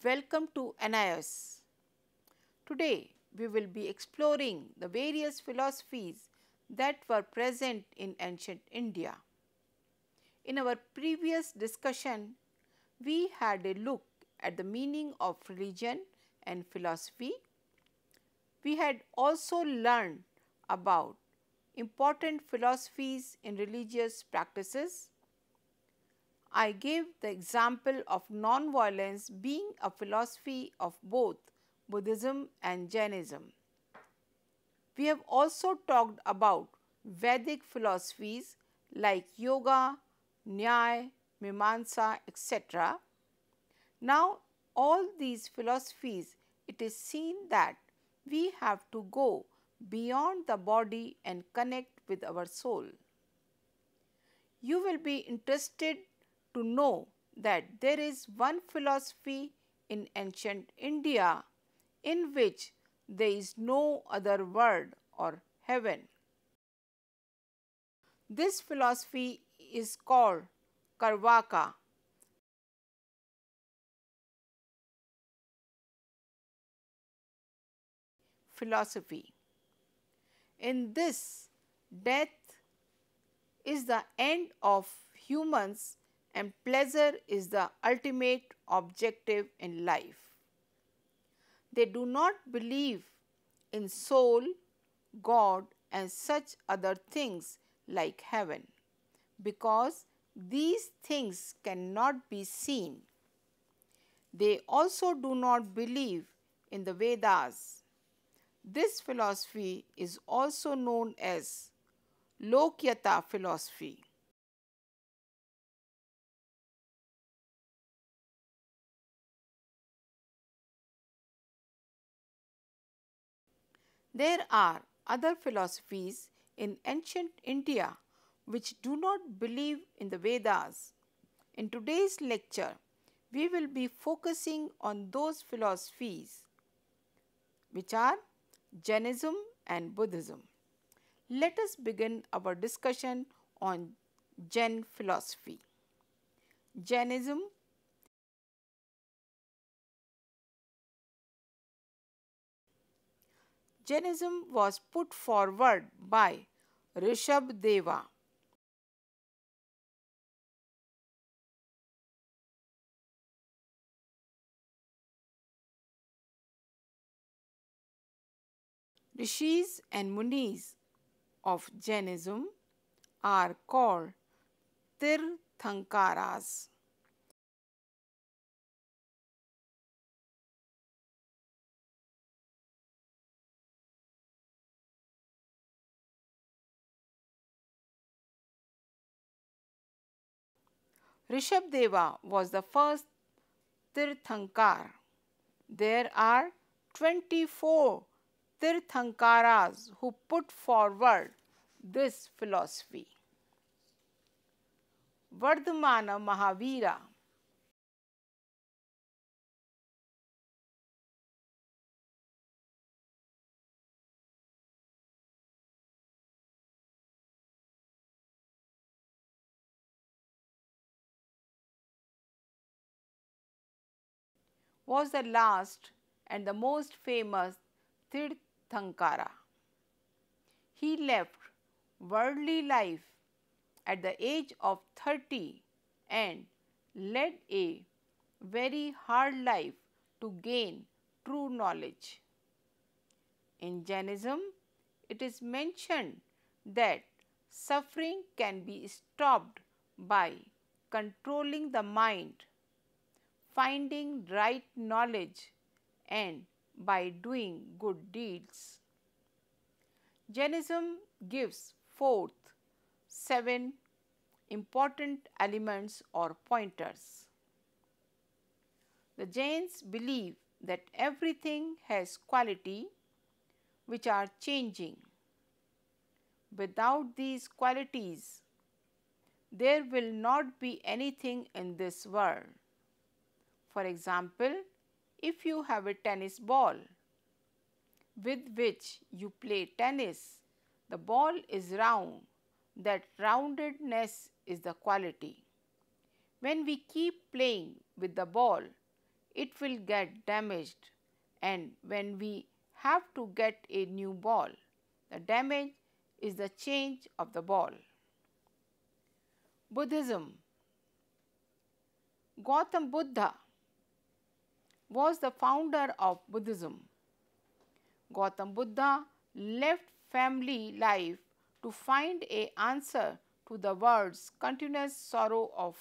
welcome to NIS. Today we will be exploring the various philosophies that were present in ancient India. In our previous discussion, we had a look at the meaning of religion and philosophy. We had also learned about important philosophies in religious practices. I gave the example of non-violence being a philosophy of both Buddhism and Jainism. We have also talked about Vedic philosophies like yoga, Nyaya, Mimamsa, etc. Now, all these philosophies, it is seen that we have to go beyond the body and connect with our soul. You will be interested to know that there is one philosophy in ancient India in which there is no other world or heaven. This philosophy is called Karvaka. Philosophy. In this, death is the end of humans and pleasure is the ultimate objective in life. They do not believe in soul, God and such other things like heaven, because these things cannot be seen. They also do not believe in the Vedas. This philosophy is also known as Lokyata philosophy. There are other philosophies in ancient India which do not believe in the Vedas. In today's lecture, we will be focusing on those philosophies which are Jainism and Buddhism. Let us begin our discussion on Jain philosophy. Jainism was put forward by Rishabhdeva. Rishis and Munis of Jainism are called Tirthankaras. Rishabhdeva was the first Tirthankar. There are 24 Tirthankaras who put forward this philosophy. Vardhamana Mahavira was the last and the most famous Tirthankara. He left worldly life at the age of 30 and led a very hard life to gain true knowledge. In Jainism, it is mentioned that suffering can be stopped by controlling the mind, finding right knowledge, and by doing good deeds. Jainism gives forth 7 important elements or pointers. The Jains believe that everything has quality which are changing. Without these qualities, there will not be anything in this world. For example, if you have a tennis ball with which you play tennis, the ball is round. That roundedness is the quality. When we keep playing with the ball, it will get damaged, and when we have to get a new ball, the damage is the change of the ball. Buddhism. Gautam Buddha was the founder of Buddhism. Gautam Buddha left family life to find an answer to the world's continuous sorrow of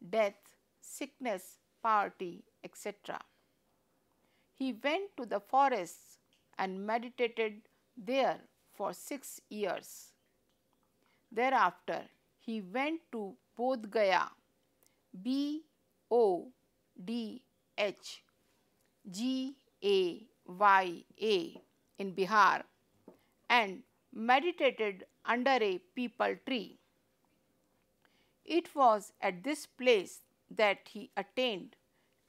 death, sickness, poverty, etc. He went to the forests and meditated there for 6 years. Thereafter, he went to Bodh Gaya, Bodhgaya in Bihar, and meditated under a peepal tree. It was at this place that he attained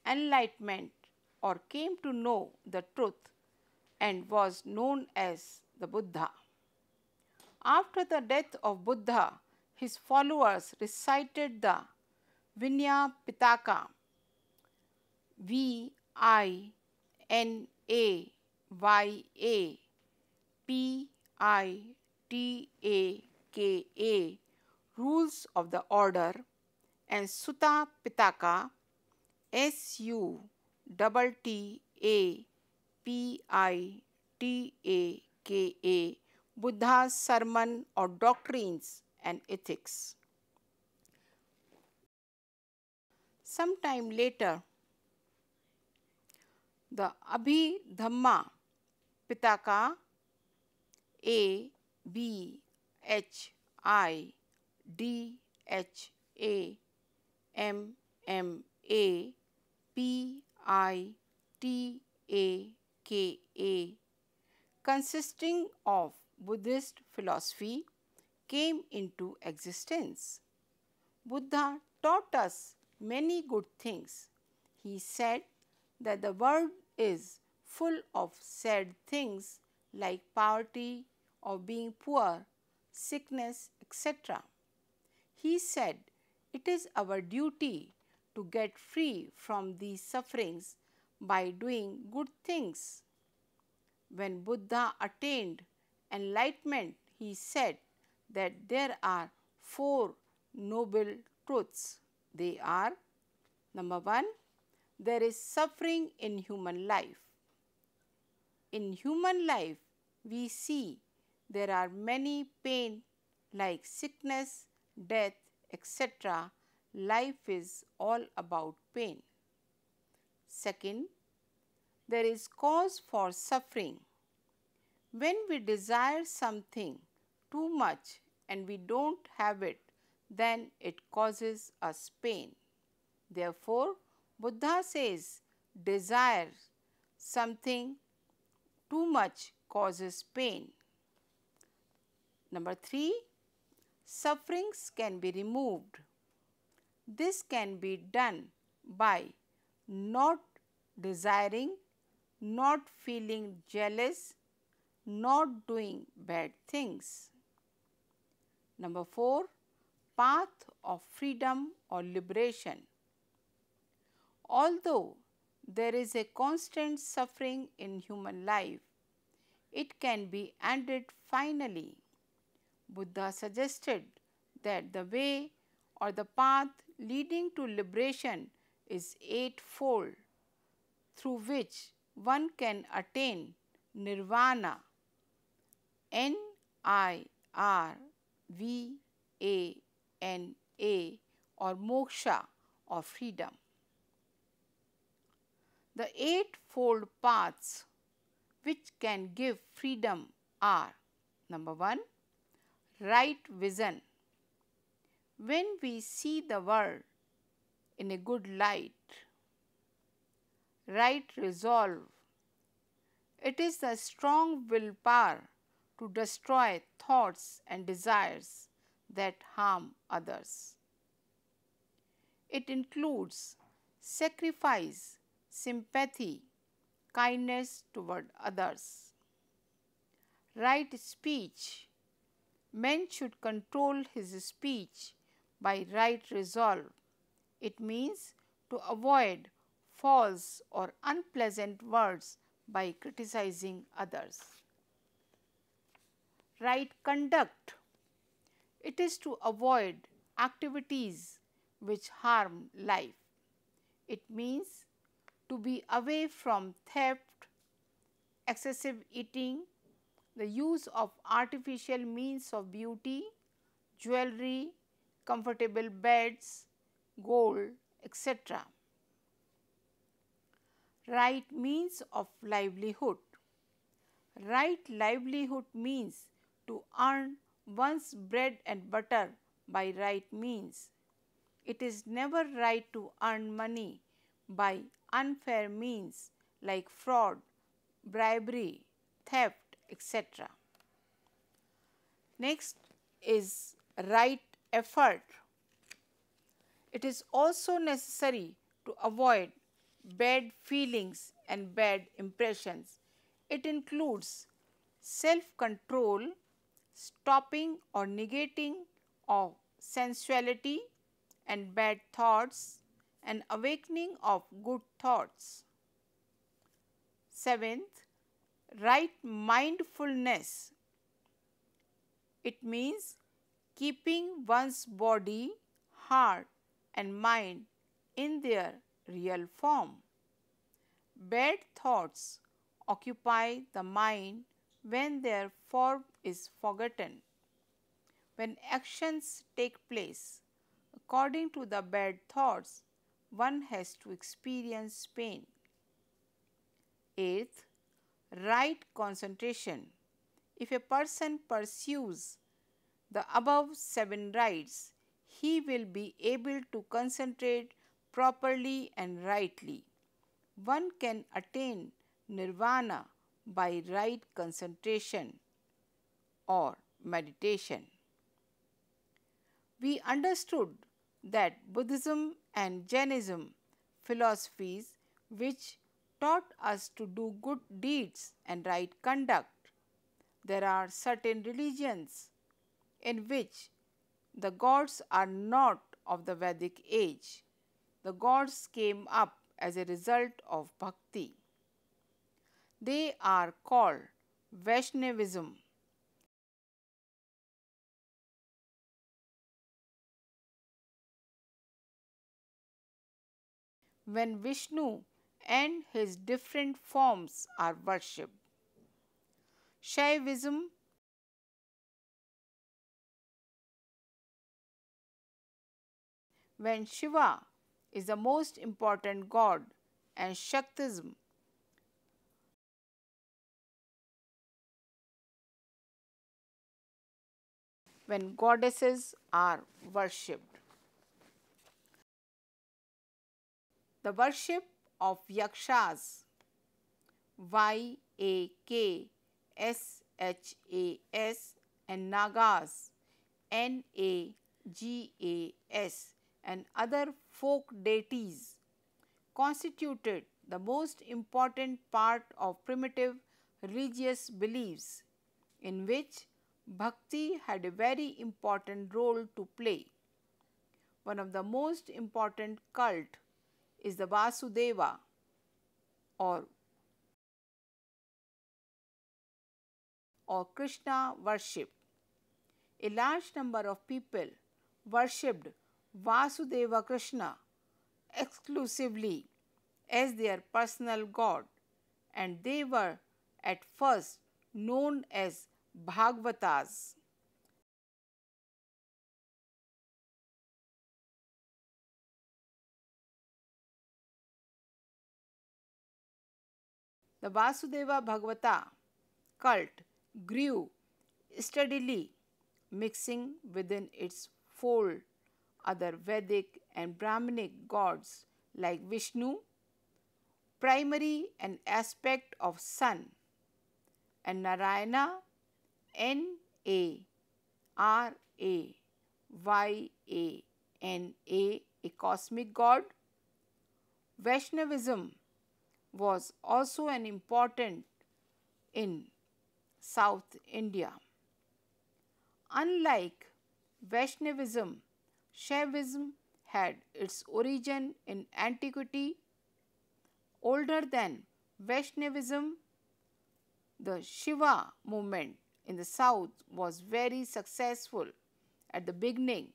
enlightenment or came to know the truth and was known as the Buddha. After the death of Buddha, his followers recited the Vinaya Pitaka, Vinaya rules of the order, and Sutta Pitaka, Suttapitaka, Buddha's sermon or doctrines and ethics. Sometime later, the Abhidhamma Pitaka, consisting of Buddhist philosophy, came into existence. Buddha taught us many good things. He said that the world is full of sad things like poverty or being poor, sickness, etc. He said it is our duty to get free from these sufferings by doing good things. When Buddha attained enlightenment, he said that there are 4 noble truths. They are: number 1, there is suffering in human life. In human life, we see there are many pain like sickness, death, etc. Life is all about pain. Second, there is cause for suffering. When we desire something too much and we don't have it, then it causes us pain. Therefore, Buddha says desire something too much causes pain. Number 3, sufferings can be removed. This can be done by not desiring, not feeling jealous, not doing bad things. Number 4, path of freedom or liberation. Although there is a constant suffering in human life, it can be ended finally. Buddha suggested that the way or the path leading to liberation is eightfold, through which one can attain nirvana, Nirvana, or moksha or freedom. The eightfold paths which can give freedom are: number 1, right vision. When we see the world in a good light. Right resolve. It is the strong willpower to destroy thoughts and desires that harm others. It includes sacrifice, sympathy, kindness toward others. Right speech. Man should control his speech by right resolve. It means to avoid false or unpleasant words by criticizing others. Right conduct. It is to avoid activities which harm life. It means to be away from theft, excessive eating, the use of artificial means of beauty, jewelry, comfortable beds, gold, etc. Right means of livelihood. Right livelihood means to earn one's bread and butter by right means. It is never right to earn money by unfair means like fraud, bribery, theft, etc. Next is right effort. It is also necessary to avoid bad feelings and bad impressions. It includes self-control, stopping or negating of sensuality and bad thoughts, and awakening of good thoughts. Seventh, right mindfulness. It means keeping one's body, heart, and mind in their real form. Bad thoughts occupy the mind when their form is forgotten. When actions take place according to the bad thoughts, one has to experience pain. Eighth, right concentration. If a person pursues the above 7 rights, he will be able to concentrate properly and rightly. One can attain nirvana by right concentration or meditation. We understood that Buddhism and Jainism philosophies which taught us to do good deeds and right conduct. There are certain religions in which the gods are not of the Vedic age. The gods came up as a result of bhakti. They are called Vaishnavism. When Vishnu and his different forms are worshipped. Shaivism, when Shiva is the most important god, and Shaktism, when goddesses are worshipped. The worship of Yakshas, Yaksas, and Nagas, Nagas, and other folk deities constituted the most important part of primitive religious beliefs, in which bhakti had a very important role to play. One of the most important cult is the Vasudeva or Krishna worship. A large number of people worshipped Vasudeva Krishna exclusively as their personal god, and they were at first known as Bhagavatas. The Vasudeva Bhagavata cult grew steadily, mixing within its fold other Vedic and Brahminic gods like Vishnu, primary and aspect of sun, and Narayana, Narayana, a cosmic god. Vaishnavism was also an important in South India. Unlike Vaishnavism, Shaivism had its origin in antiquity older than Vaishnavism. The Shiva movement in the south was very successful at the beginning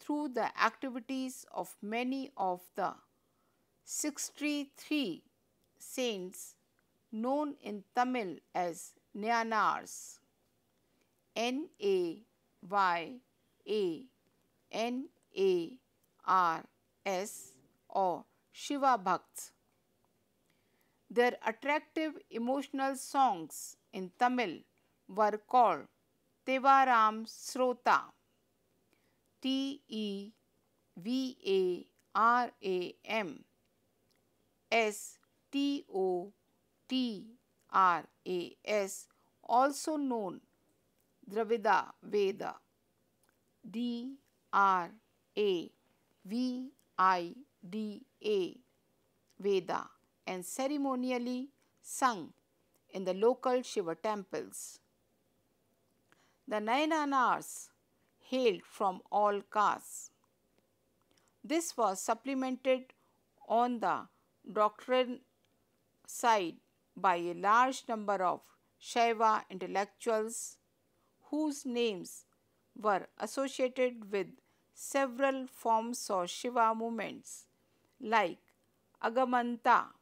through the activities of many of the 63 saints known in Tamil as Nayanars. Nayanars or Shiva Bhakts. Their attractive emotional songs in Tamil were called Tevaram Srota, Tevaraam also known Dravida Veda, Dravida Veda, and ceremonially sung in the local Shiva temples. The Nayanars hailed from all castes. This was supplemented on the doctrine side by a large number of Shaiva intellectuals whose names were associated with several forms of Shiva movements like Agamanta,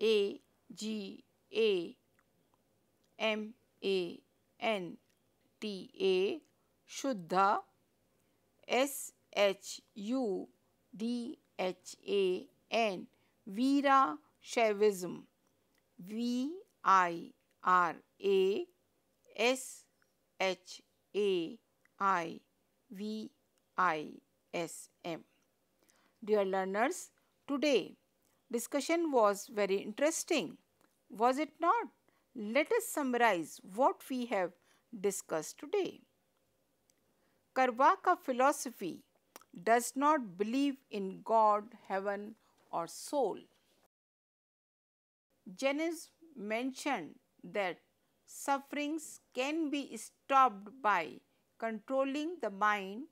Agamanta, Shuddha, Shuddha, and Veera Shaivism, Virashaivism. Dear learners, today discussion was very interesting, was it not? Let us summarize what we have discussed today. Karvaka philosophy does not believe in God, heaven, or soul. Jainism mentioned that sufferings can be stopped by controlling the mind,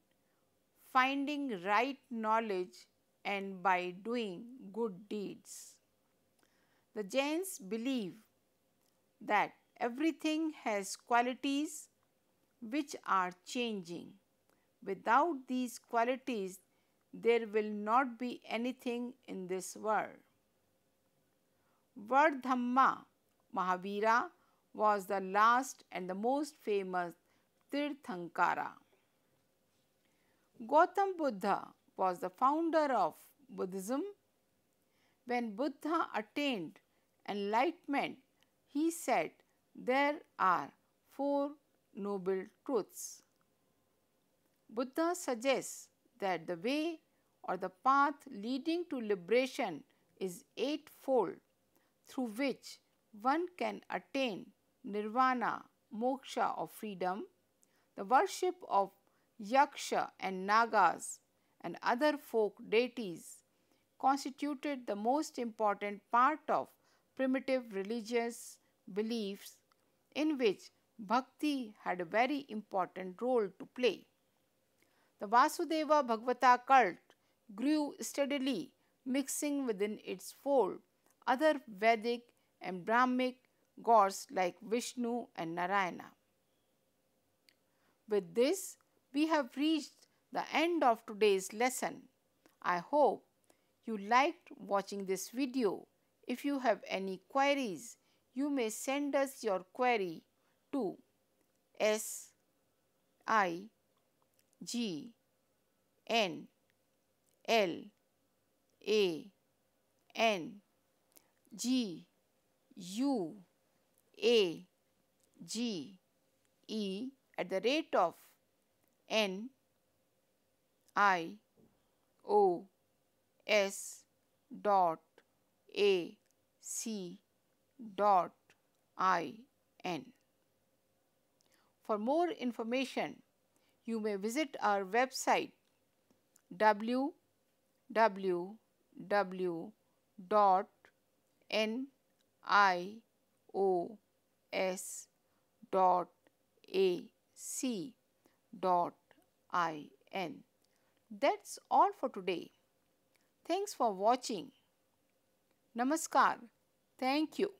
finding right knowledge, and by doing good deeds. The Jains believe that everything has qualities which are changing. Without these qualities, there will not be anything in this world. Vardhamma Mahavira was the last and the most famous Tirthankara. Gautam Buddha was the founder of Buddhism. When Buddha attained enlightenment, he said there are 4 noble truths. Buddha suggests that the way or the path leading to liberation is eightfold, through which one can attain nirvana, moksha or freedom. The worship of Yaksha and Nagas and other folk deities constituted the most important part of primitive religious beliefs, in which bhakti had a very important role to play. The Vasudeva Bhagavata cult grew steadily, mixing within its fold other Vedic and Brahmic gods like Vishnu and Narayana. With this, we have reached the end of today's lesson. I hope you liked watching this video. If you have any queries, you may send us your query to signios@nios.ac.in. For more information, you may visit our website www.nios.ac.in. That's all for today. Thanks for watching. Namaskar. Thank you.